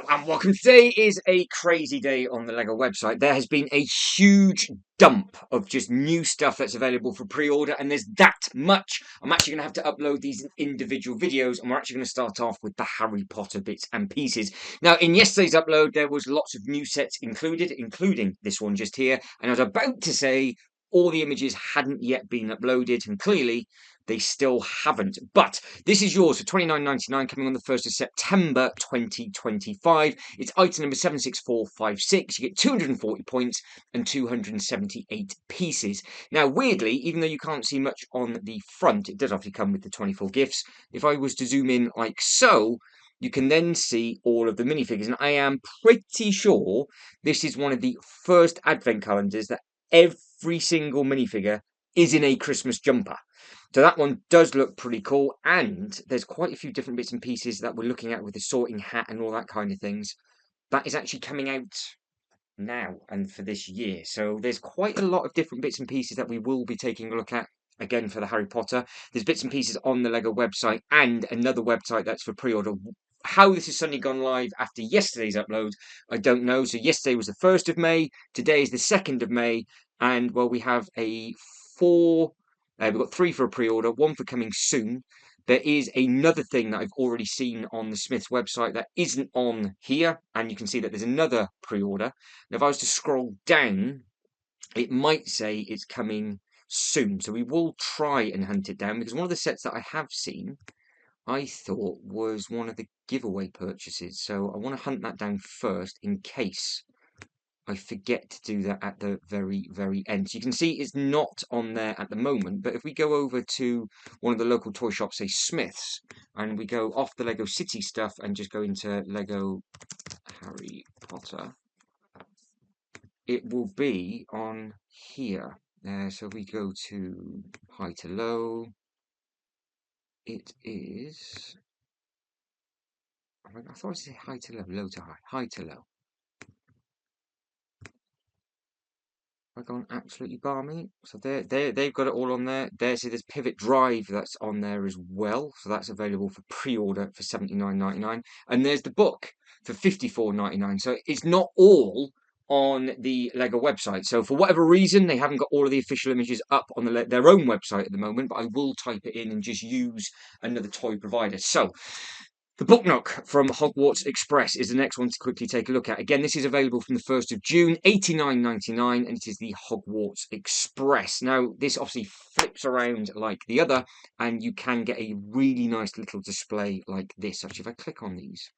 And welcome. Today is a crazy day on the LEGO website. There has been a huge dump of just new stuff that's available for pre-order, and there's that much. I'm actually going to have to upload these individual videos, and we're actually going to start off with the Harry Potter bits and pieces. Now, in yesterday's upload, there was lots of new sets included, including this one just here, and I was about to say all the images hadn't yet been uploaded, and clearly they still haven't. But this is yours for £29.99 coming on the 1st of September 2025. It's item number 76456. You get 240 points and 278 pieces. Now, weirdly, even though you can't see much on the front, it does obviously come with the 24 gifts. If I was to zoom in like so, you can then see all of the minifigures. And I am pretty sure this is one of the first advent calendars that every single minifigure is in a Christmas jumper. So that one does look pretty cool, and there's quite a few different bits and pieces that we're looking at with the sorting hat and all that kind of things. That is actually coming out now and for this year. So there's quite a lot of different bits and pieces that we will be taking a look at again for the Harry Potter. There's bits and pieces on the LEGO website and another website that's for pre-order. How this has suddenly gone live after yesterday's upload, I don't know. So yesterday was the 1st of May, today is the 2nd of May, and well, we have we've got 3 for a pre-order, 1 for coming soon. There is another thing that I've already seen on the Smith's website that isn't on here, and you can see that there's another pre-order. Now, if I was to scroll down, it might say it's coming soon. So we will try and hunt it down, because one of the sets that I have seen, I thought was one of the giveaway purchases. So I want to hunt that down first in case I forget to do that at the very, very end. So you can see it's not on there at the moment, but if we go over to one of the local toy shops, say Smith's, and we go off the Lego City stuff and just go into Lego Harry Potter, it will be on here. So we go to high to low. It is... I thought I said high to low, low to high, high to low. I've gone absolutely balmy. So they've got it all on there. There's Pivot Drive that's on there as well. So that's available for pre-order for £79.99. And there's the book for £54.99. So it's not all on the LEGO website. So for whatever reason, they haven't got all of the official images up on their own website at the moment, but I will type it in and just use another toy provider. So the book Nook from Hogwarts Express is the next one to quickly take a look at. Again, this is available from the 1st of June, £89.99, and it is the Hogwarts Express. Now, this obviously flips around like the other, and you can get a really nice little display like this. Actually, if I click on these,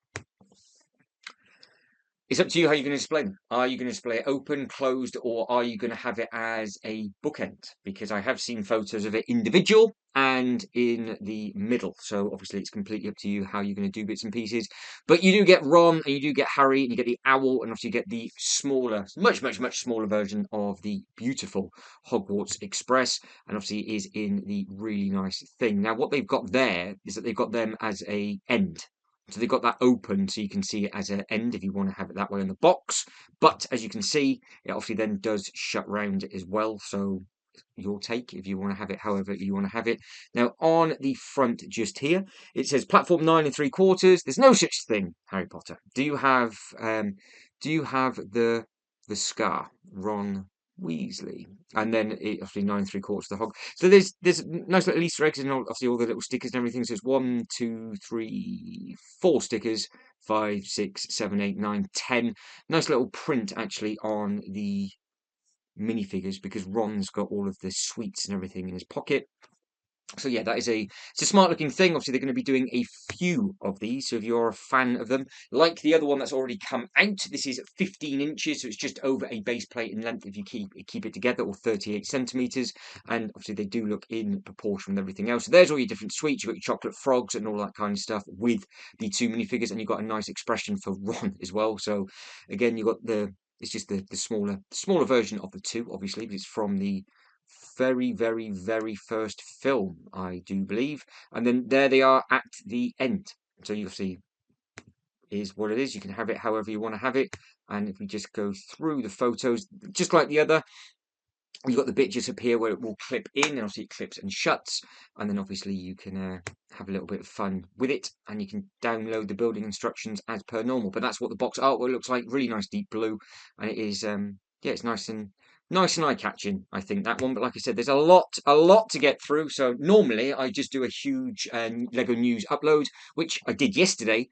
it's up to you how you're going to display them. Are you going to display it open, closed, or are you going to have it as a bookend? Because I have seen photos of it individual and in the middle. So obviously it's completely up to you how you're going to do bits and pieces. But you do get Ron, and you do get Harry, and you get the owl, and obviously you get the smaller, much smaller version of the beautiful Hogwarts Express. And obviously it is in the really nice thing. Now, what they've got there is that they've got them as a end. So they've got that open so you can see it as an end if you want to have it that way on the box. But as you can see, it obviously then does shut round as well. So your take if you want to have it however you want to have it. Now on the front just here, it says platform 9 3/4. There's no such thing, Harry Potter. Do you have the scar, Ron Weasley? And then it obviously 9 3/4 the hog. So there's nice little Easter eggs and obviously all the little stickers and everything. So it's 1, 2, 3, 4 stickers, 5, 6, 7, 8, 9, 10. Nice little print actually on the minifigures because Ron's got all of the sweets and everything in his pocket. So yeah, it's a smart looking thing. Obviously, they're going to be doing a few of these. So if you're a fan of them, like the other one that's already come out, this is 15 inches, so it's just over a base plate in length if you keep it together, or 38 centimeters. And obviously, they do look in proportion with everything else. So there's all your different sweets. You've got your chocolate frogs and all that kind of stuff with the 2 minifigures, and you've got a nice expression for Ron as well. So again, you've got it's just the smaller version of the 2, obviously, because it's from the very first film, I do believe. And then there they are at the end. So you'll see is what it is. You can have it however you want to have it. And if we just go through the photos, just like the other, you've got the bit just up here where it will clip in, and obviously it clips and shuts, and then obviously you can have a little bit of fun with it, and you can download the building instructions as per normal. But that's what the box artwork looks like. Really nice deep blue, and it is yeah, it's nice and eye-catching, I think, that one. But like I said, there's a lot to get through. So normally I just do a huge Lego news upload, which I did yesterday.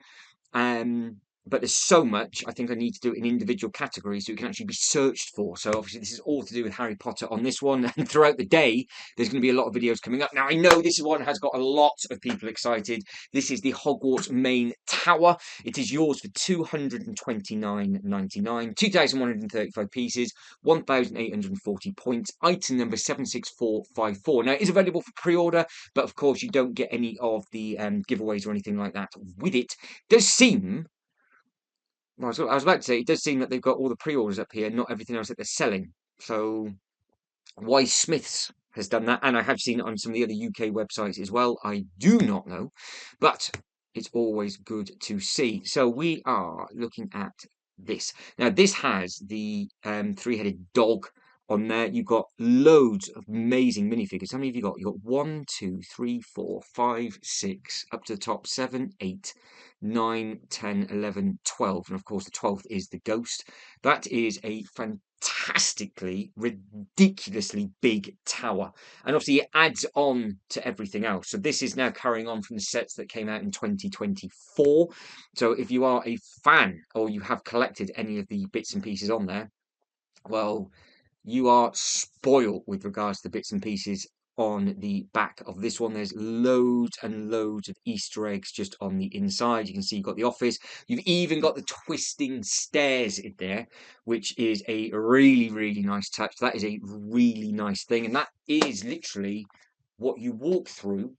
But there's so much, I think I need to do it in individual categories so it can actually be searched for. So obviously this is all to do with Harry Potter on this one. And throughout the day, there's going to be a lot of videos coming up. Now, I know this one has got a lot of people excited. This is the Hogwarts main tower. It is yours for £229.99, 2,135 pieces, 1,840 points, item number 76454. Now, it is available for pre-order, but of course you don't get any of the giveaways or anything like that with it. Does seem, well, I was about to say, it does seem that they've got all the pre-orders up here, not everything else that they're selling. So, Wise Smiths has done that, and I have seen it on some of the other UK websites as well. I do not know, but it's always good to see. So we are looking at this. Now, this has the three-headed dog on there. You've got loads of amazing minifigures. How many have you got? You've got 1, 2, 3, 4, 5, 6, up to the top, 7, 8, 9, 10, 11, 12. And of course, the 12th is the ghost. That is a fantastically, ridiculously big tower. And obviously, it adds on to everything else. So this is now carrying on from the sets that came out in 2024. So if you are a fan or you have collected any of the bits and pieces on there, well, you are spoiled with regards to the bits and pieces on the back of this one. There's loads and loads of Easter eggs just on the inside. You can see you've got the office. You've even got the twisting stairs in there, which is a really, really nice touch. That is a really nice thing. And that is literally what you walk through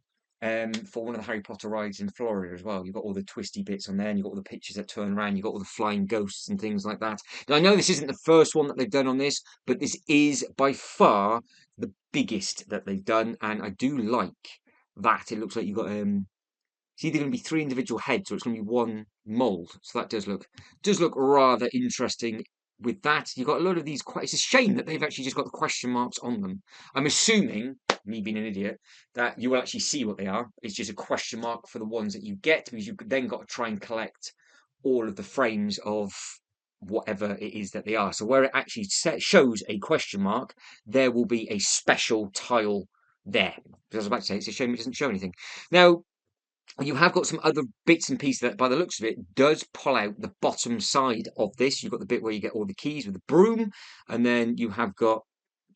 for one of the Harry Potter rides in Florida as well. You've got all the twisty bits on there, and you've got all the pictures that turn around. You've got all the flying ghosts and things like that. Now, I know this isn't the first one that they've done on this, but this is by far the biggest that they've done, and I do like that. It looks like you've got it's either going to be 3 individual heads or it's going to be one mold. So that does look rather interesting. With that, you've got a lot of these. It's a shame that they've actually just got the question marks on them. I'm assuming, me being an idiot, that you will actually see what they are. It's just a question mark for the ones that you get, because you've then got to try and collect all of the frames of whatever it is that they are. So where it actually shows a question mark, there will be a special tile there. Because I was about to say, it's a shame it doesn't show anything. Now, you have got some other bits and pieces that, by the looks of it, does pull out the bottom side of this. You've got the bit where you get all the keys with the broom, and then you have got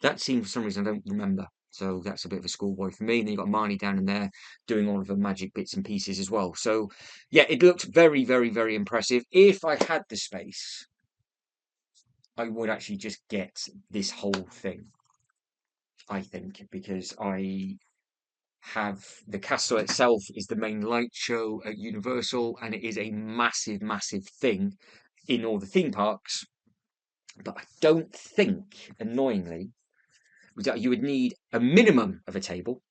that scene, for some reason I don't remember. So that's a bit of a schoolboy for me. And then you've got Marnie down in there doing all of the magic bits and pieces as well. So yeah, it looked very, very, very impressive. If I had the space, I would actually just get this whole thing, I think, because I have the castle itself is the main light show at Universal, and it is a massive, massive thing in all the theme parks. But I don't think, annoyingly, you would need a minimum of a table.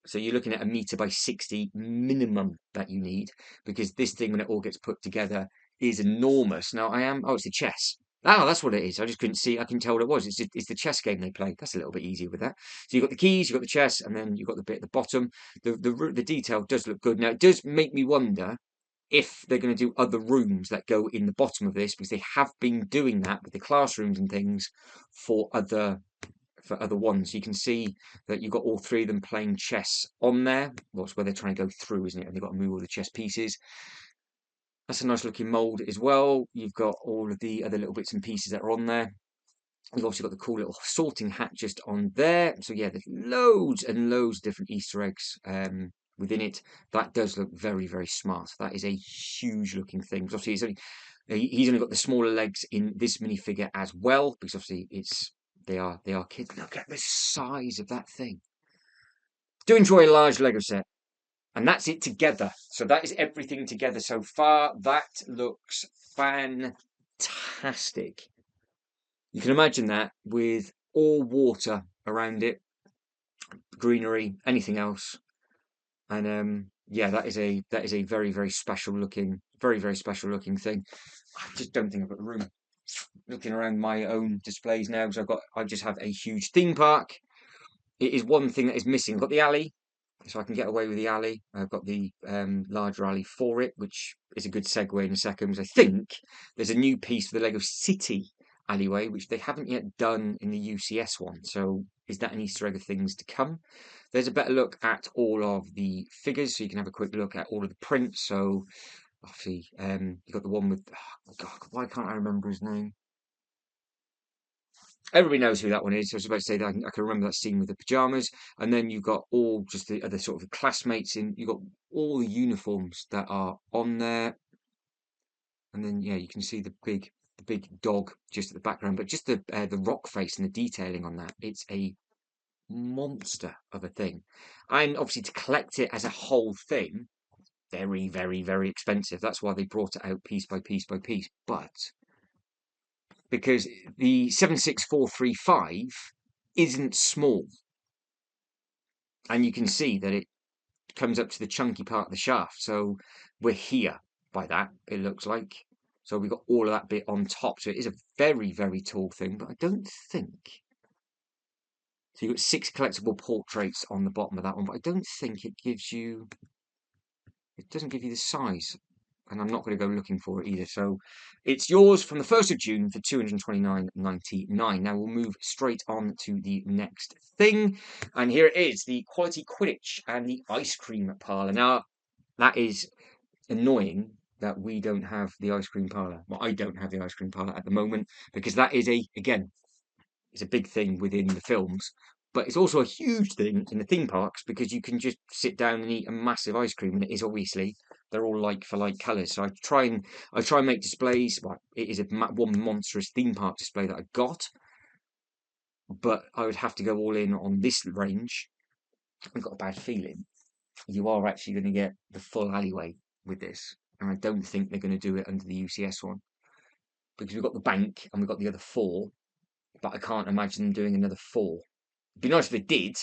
So you're looking at 1 meter by 60 minimum that you need, because this thing, when it all gets put together, is enormous. Now it's the chess. Oh, that's what it is. I just couldn't see. I couldn't tell what it was. It's the chess game they play. That's a little bit easier with that. So you've got the keys, you've got the chess, and then you've got the bit at the bottom. The detail does look good. Now, it does make me wonder if they're going to do other rooms that go in the bottom of this, because they have been doing that with the classrooms and things for other ones. You can see that you've got all 3 of them playing chess on there. Well, it's where they're trying to go through, isn't it? And they've got to move all the chess pieces. That's a nice looking mould as well. You've got all of the other little bits and pieces that are on there. You've also got the cool little sorting hat just on there. So yeah, there's loads and loads of different Easter eggs within it. That does look very, very smart. That is a huge looking thing. Because obviously he's only got the smaller legs in this minifigure as well, because obviously they are kids. Look at the size of that thing. Do enjoy a large Lego set. And that's it together. So that is everything together so far. That looks fantastic. You can imagine that with all water around it, greenery, anything else. And yeah, that is a very, very special looking, very, very special looking thing. I just don't think I've got the room. looking around my own displays now because I just have a huge theme park. It is one thing that is missing. I've got the alley, so I can get away with the alley. I've got the larger alley for it, which is a good segue in a second. Because I think there's a new piece for the Lego City alleyway, which they haven't yet done in the UCS one. So is that an Easter egg of things to come? There's a better look at all of the figures, so you can have a quick look at all of the prints. So obviously, you got the one with, oh God, why can't I remember his name? Everybody knows who that one is. So I was about to say that I can remember that scene with the pajamas, and then you've got all just the other sort of classmates in. You've got all the uniforms that are on there, and then yeah, you can see the big dog just at the background, but just the rock face and the detailing on that. It's a monster of a thing, and obviously to collect it as a whole thing, very, very, very expensive. That's why they brought it out piece by piece by piece. But because the 76435 isn't small, and you can see that it comes up to the chunky part of the shaft. So we're here by that, it looks like. So we've got all of that bit on top. So it is a very, very tall thing, but I don't think. So you've got 6 collectible portraits on the bottom of that one, but I don't think it gives you. It doesn't give you the size. And I'm not going to go looking for it either. So it's yours from the 1st of June for £229.99. Now we'll move straight on to the next thing. And here it is, the Quality Quidditch and the Ice Cream Parlour. Now, that is annoying that we don't have the ice cream parlour. Well, I don't have the ice cream parlour at the moment because that is again, it's a big thing within the films. But it's also a huge thing in the theme parks because you can just sit down and eat a massive ice cream, and it is obviously they're all like for like colours. So I try and make displays. Well, it is one monstrous theme park display that I got, but I would have to go all in on this range. I've got a bad feeling you are actually going to get the full alleyway with this, and I don't think they're going to do it under the UCS one because we've got the bank and we've got the other 4, but I can't imagine them doing another 4. It'd be nice if they did,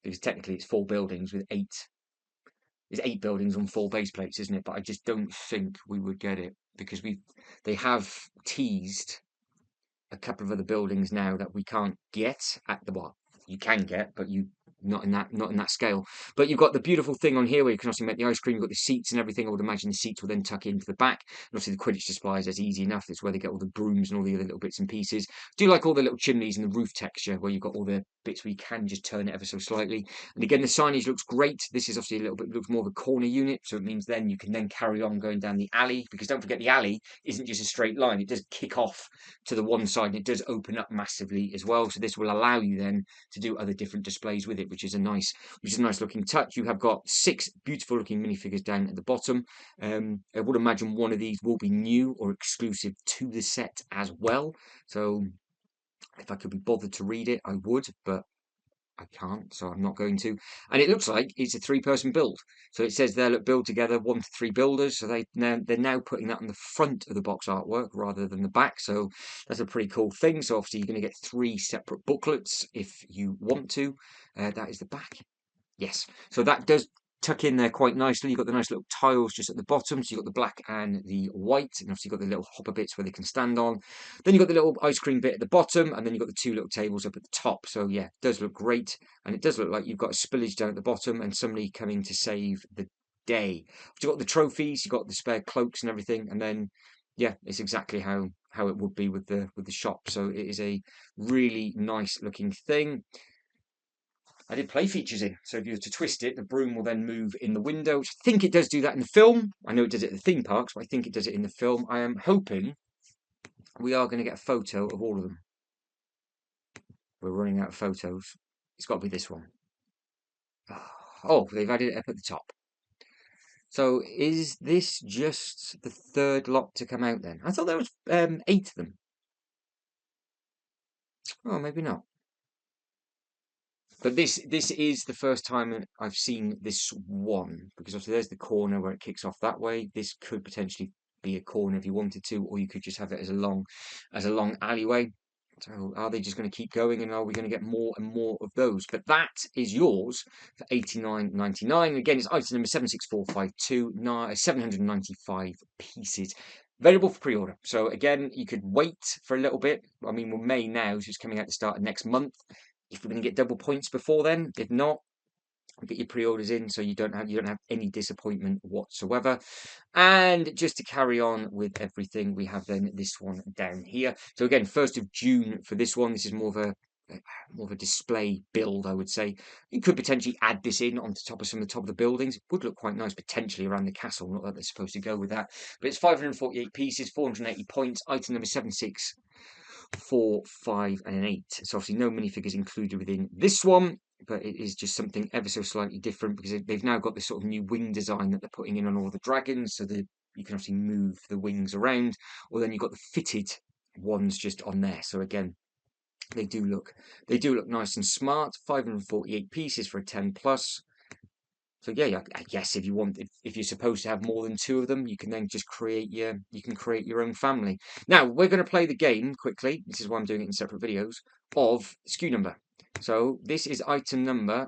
because technically it's 4 buildings with 8. There's 8 buildings on 4 base plates, isn't it? But I just don't think we would get it because they have teased a couple of other buildings now that we can't get at the bar. You can get, but you not in that scale. But you've got the beautiful thing on here where you can also make the ice cream. You've got the seats and everything. I would imagine the seats will then tuck into the back. And obviously the Quidditch displays is easy enough. That's where they get all the brooms and all the other little bits and pieces. Do you like all the little chimneys and the roof texture where you've got all the bits where you can just turn it ever so slightly. And again, the signage looks great. This is obviously a little bit looks more of a corner unit, so it means then you can then carry on going down the alley, because don't forget the alley isn't just a straight line. It does kick off to the one side and it does open up massively as well. So this will allow you then to do other different displays with it, which is a nice looking touch. You have got 6 beautiful looking minifigures down at the bottom. I would imagine one of these will be new or exclusive to the set as well. So if I could be bothered to read it, I would, but I can't, so I'm not going to. And it looks like it's a 3-person build. So it says there, look, build together 1 to 3 builders. So they're now putting that on the front of the box artwork rather than the back. So that's a pretty cool thing. So obviously you're going to get 3 separate booklets if you want to. That is the back. Yes. So that does tuck in there quite nicely. You've got the nice little tiles just at the bottom. So you've got the black and the white. And obviously you've got the little hopper bits where they can stand on. Then you've got the little ice cream bit at the bottom. And then you've got the 2 little tables up at the top. So yeah, it does look great. And it does look like you've got a spillage down at the bottom and somebody coming to save the day. You've got the trophies. You've got the spare cloaks and everything. And then, yeah, it's exactly how it would be with the shop. So it is a really nice looking thing. I did play features in, so if you were to twist it, the broom will then move in the window. I think it does do that in the film. I know it does it at the theme parks, but I think it does it in the film. I am hoping we are going to get a photo of all of them. We're running out of photos. It's got to be this one. Oh, they've added it up at the top. So is this just the 3rd lot to come out then? I thought there was 8 of them. Oh, maybe not. But this is the first time I've seen this one, because obviously there's the corner where it kicks off that way. This could potentially be a corner if you wanted to, or you could just have it as a long alleyway. So are they just going to keep going, and are we going to get more and more of those? But that is yours for £89.99. Again, it's item number 76452, 795 pieces. Available for pre-order. So again, you could wait for a little bit. I mean, we're May now, so it's coming out the start of next month. If we're going to get double points before then, if not, get your pre-orders in so you don't have any disappointment whatsoever. And just to carry on with everything, we have then this one down here. So again, 1st of June for this one. This is more of a display build, I would say. You could potentially add this in on the top of some of the top of the buildings. It would look quite nice potentially around the castle. Not that they're supposed to go with that, but it's 548 pieces, 480 points. Item number 764, 5, and an 8. So obviously no minifigures included within this one, but it is just something ever so slightly different because they've now got this sort of new wing design that they're putting in on all the dragons, so that you can obviously move the wings around. Or then you've got the fitted ones just on there. So again, they do look nice and smart. 548 pieces for a 10 plus. So yeah, I guess if you're supposed to have more than 2 of them, you can then just create your own family. Now we're going to play the game quickly. This is why I'm doing it in separate videos of SKU number. So this is item number.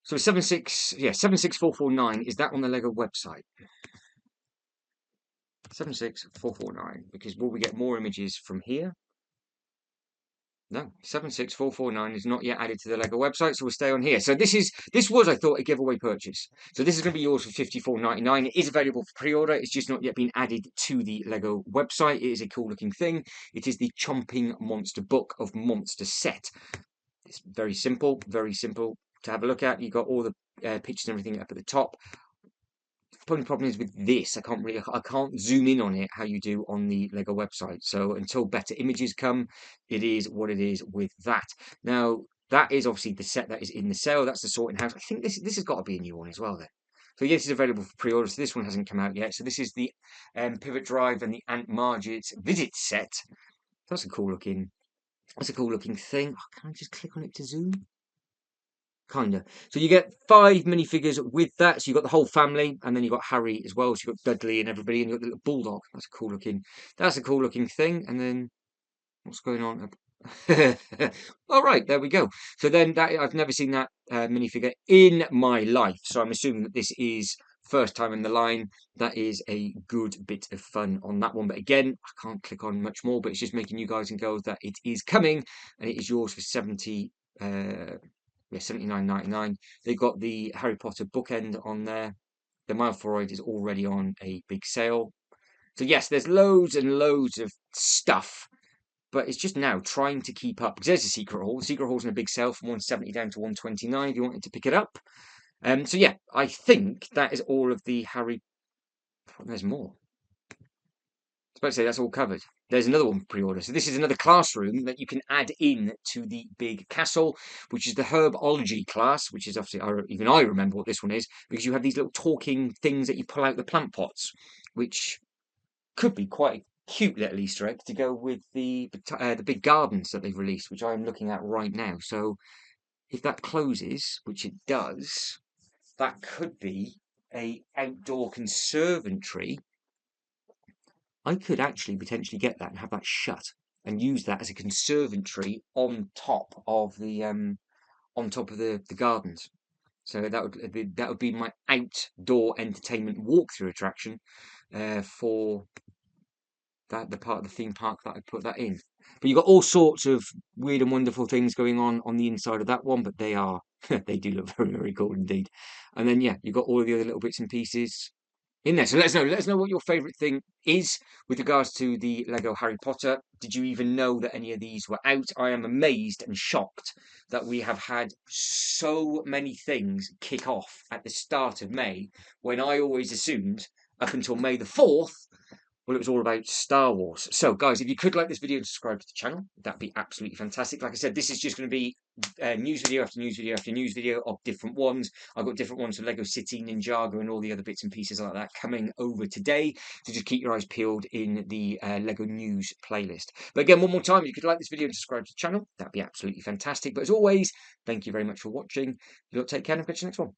So 76449. Is that on the Lego website? 76449. Because will we get more images from here? No, 76449 is not yet added to the Lego website, so we'll stay on here. So this was, I thought, a giveaway purchase. So this is going to be yours for $54.99. It is available for pre-order. It's just not yet been added to the Lego website. It is a cool looking thing. It is the Chomping Monster Book of Monster Set. It's very simple to have a look at. You've got all the pictures and everything up at the top. The only problem is with this, I can't zoom in on it how you do on the Lego website. So until better images come, it is what it is with that. Now that is obviously the set that is in the sale. That's the sorting house. I think this has got to be a new one as well then. So yes, it's available for pre-order. So this one hasn't come out yet. So this is the Pivot Drive and the Aunt Margaret's Visit set. That's a cool looking. That's a cool looking thing. Oh, can I just click on it to zoom? Kinda. So you get 5 minifigures with that. So you've got the whole family, and then you've got Harry as well. So you've got Dudley and everybody, and you've got the little bulldog. That's a cool looking thing. And then what's going on? All right, there we go. So then I've never seen that minifigure in my life. So I'm assuming that this is first time in the line. That is a good bit of fun on that one. But again, I can't click on much more, but it's just making you guys and girls that it is coming, and it is yours for 79.99. They've got the Harry Potter bookend on there. The Malfoy is already on a big sale. So yes, there's loads and loads of stuff, but it's just now trying to keep up. Because there's a secret hall. The secret hall's in a big sale from 170 down to 129 if you wanted to pick it up. So yeah, I think that is all of the Harry. There's more. I was about to say that's all covered. There's another one pre-order. So this is another classroom that you can add in to the big castle, which is the herbology class, which is obviously, even I remember what this one is, because you have these little talking things that you pull out the plant pots, which could be quite a cute little Easter egg to go with the big gardens that they've released, which I'm looking at right now. So if that closes, which it does, that could be a outdoor conservatory. I could actually potentially get that and have that shut and use that as a conservatory on top of the gardens. So that would be my outdoor entertainment walkthrough attraction for the part of the theme park that I put that in. But you've got all sorts of weird and wonderful things going on the inside of that one, but they do look very, very cool indeed. And then yeah, you've got all of the other little bits and pieces in there. So let us know what your favourite thing is with regards to the Lego Harry Potter. Did you even know that any of these were out? I am amazed and shocked that we have had so many things kick off at the start of May, when I always assumed up until May the 4th, well, it was all about Star Wars. So, guys, if you could like this video and subscribe to the channel, that'd be absolutely fantastic. Like I said, this is just going to be news video after news video after news video of different ones. I've got different ones for Lego City, Ninjago, and all the other bits and pieces like that coming over today. So just keep your eyes peeled in the Lego news playlist. But again, one more time, if you could like this video and subscribe to the channel, that'd be absolutely fantastic. But as always, thank you very much for watching. You'll take care and I'll catch you next one.